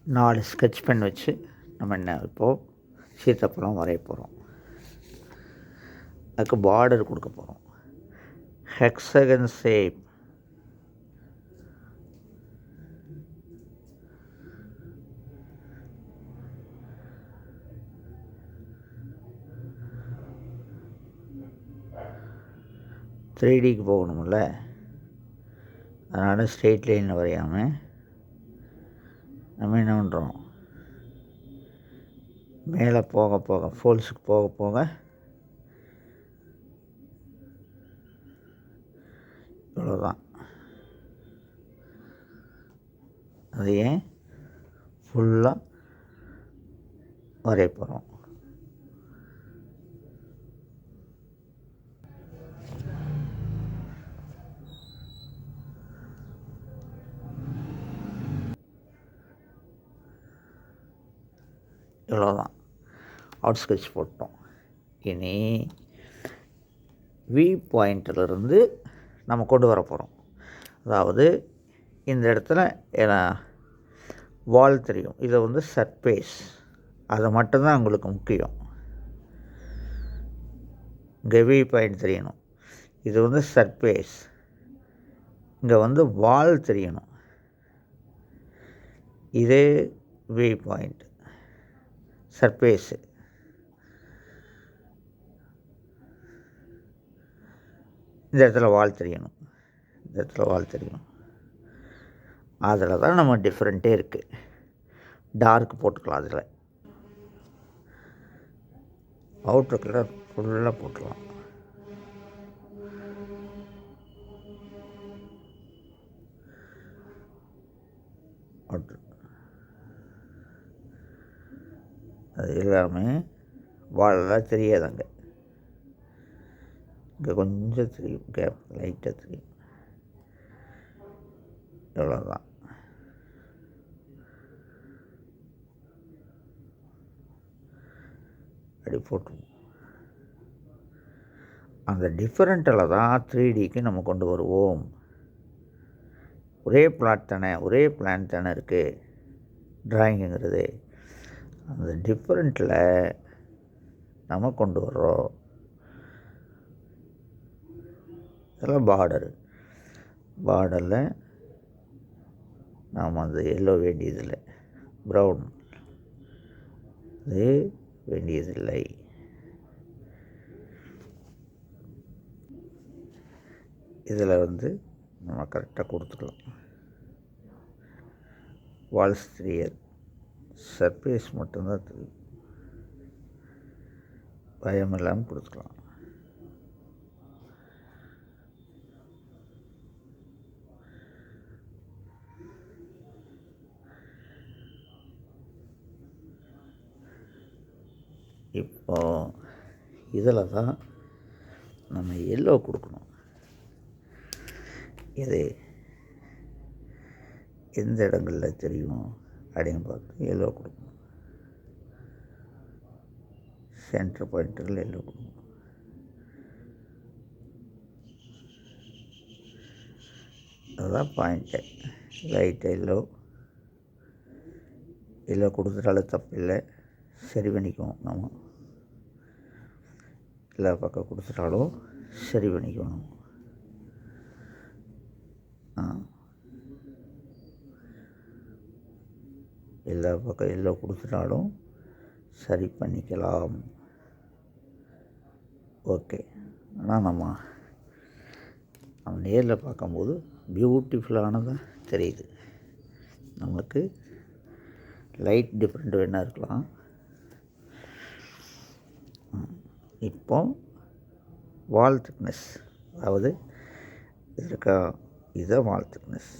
4 sketch pen வச்சு நம்ம என்ன இப்போது சீத்தாப்பழம் வரைய போகிறோம். அதுக்கு பார்டர் கொடுக்க போகிறோம். Hexagon shape. த்ரீடிக்கு போகணும்ல, அதனால் ஸ்ட்ரெயிட் லைனில் வரையாமல் நம்ம என்ன பண்ணுறோம், மேலே போக போக ஃபோல்ஸுக்கு போக போக இவ்வளோதான். அதையே ஃபுல்லாக வரைய போகிறோம். இவ்வளோதான், அவுட் ஸ்கெட்ச் போட்டோம். இனி வி பாயிண்டிலிருந்து நம்ம கொண்டு வர போகிறோம். அதாவது இந்த இடத்துல வால் தெரியும், இதை சர்ஃபேஸ், அது மட்டும்தான் உங்களுக்கு முக்கியம். இங்கே வி பாயிண்ட் தெரியணும், இது சர்ஃபேஸ். இங்கே வால் தெரியணும், இதே வி பாயிண்ட் சர்ஃபேஸு. இந்த இடத்துல வால் தெரியணும், இந்த இடத்துல வால் தெரியணும். அதில் தான் நம்ம டிஃப்ரெண்ட்டே இருக்குது. டார்க் போட்டுக்கலாம், அதில் அவுட்ரு கலர் ஃபுல்லாக போட்டுக்கலாம். அவுட்ரு அது எல்லாமே வாலெல்லாம் தெரியாது. அங்கே இங்கே கொஞ்சம் தெரியும், கேப் லைட்டாக தெரியும். எவ்வளோதான். அப்படி போட்டுருவோம். அந்த டிஃப்ரெண்ட்டில் தான் 3Dக்கு நம்ம கொண்டு வருவோம். ஒரே பிளாட் தானே, ஒரே பிளான் தானே இருக்குது ட்ராயிங்குங்கிறது. அந்த டிஃப்ரெண்ட்டில் நம்ம கொண்டு வர்றோம். இதெல்லாம் பார்டரில் நாம் அந்த எல்லோ வேண்டியதில்லை, ப்ரௌன் அது வேண்டியதில்லை. இதில் நம்ம கரெக்டாக கொடுத்துக்கலாம். வால்ஸ் தெரியாது, சர்ஃபேஸ் மட்டும்தான் தெரியும். பயம் இல்லாமல் கொடுத்துக்கலாம். இப்போ இதில் தான் நம்ம எல்லோ கொடுக்கணும். இது எந்த இடங்களில் தெரியும் அப்படின்னு பார்த்து எல்லோ கொடுக்கணும். சென்டர் பாயிண்ட்டில் எல்லோ கொடுக்கணும். அதுதான் பாயிண்ட்டு. லைட் எல்லோ கொடுத்துட்டாலும் தப்பு இல்லை, சரி பண்ணிக்குவோம். நம்ம எல்லா பக்கம் கொடுத்துட்டாலும் சரி பண்ணிக்கணும். எல்லா பக்கம் எல்லோ கொடுத்துட்டாலும் சரி பண்ணிக்கலாம். ஓகே. ஆனால் நம்ம நேரில் பார்க்கும்போது பியூட்டிஃபுல்லானதாக தெரியுது. நம்மளுக்கு லைட் டிஃப்ரெண்ட் வேணால் இருக்கலாம். இப்போ வால் திக்னஸ், அதாவது இதை வால் திக்னஸ்.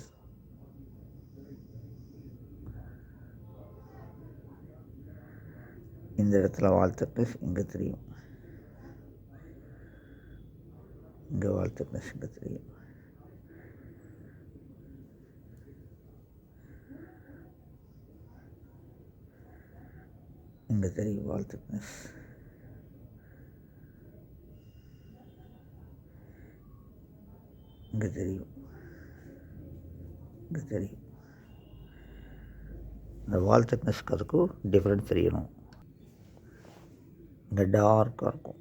இந்த இடத்துல வால் திக்னஸ் இங்கே தெரியும், இங்கே வால் திக்னஸ் இங்கே தெரியும். இங்கே தெரியும் வால் திக்னஸ். இங்கே தெரியும், இங்கே தெரியும். இந்த வால் திக்னஸ்க்கு அதுக்கும் டிஃப்ரெண்ட் தெரியணும். இங்கே டார்க்காக இருக்கும்,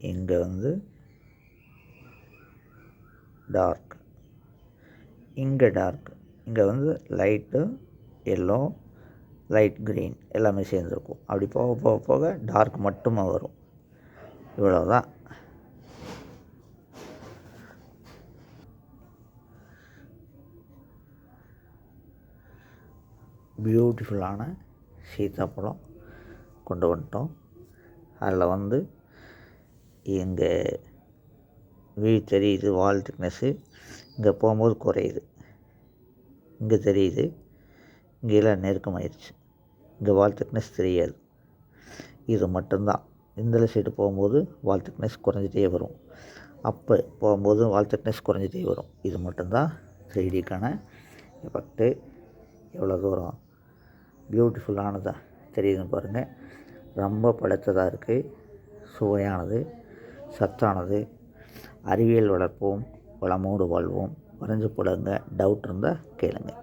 இங்கே டார்க், இங்கே டார்க், இங்கே லைட்டு எல்லோ, லைட் க்ரீன் எல்லாமே சேர்ந்துருக்கும். அப்படி போக போக போக டார்க் மட்டுமே வரும். இவ்வளோதான். பியூட்டிஃபுல்லான சீத்தாப்பழம் கொண்டு வந்துட்டோம். அதில் எங்கள் தெரியுது வால் திக்னஸ்ஸு. இங்கே போகும்போது குறையுது, இங்கே தெரியுது, இங்கே எல்லாம் நெருக்கமாயிருச்சு. இங்கே வால் திக்னஸ் தெரியாது. இது மட்டும்தான். இந்த சைடு போகும்போது வால் திக்னஸ் குறைஞ்சிட்டே வரும், அப்போ போகும்போது வால் திக்னஸ் குறைஞ்சிட்டே வரும். இது மட்டும்தான் 3Dக்கான எஃபெக்ட்டு. எவ்வளோ தூரம் பியூட்டிஃபுல்லானதாக தெரியுதுன்னு பாருங்கள். ரொம்ப பழுத்ததாக இருக்குது, சுவையானது, சத்தானது. அறிவியல் வளர்ப்போம், வளமோடு வாழ்வோம். வரைஞ்சு போடுங்க. டவுட் இருந்தால் கேளுங்கள்.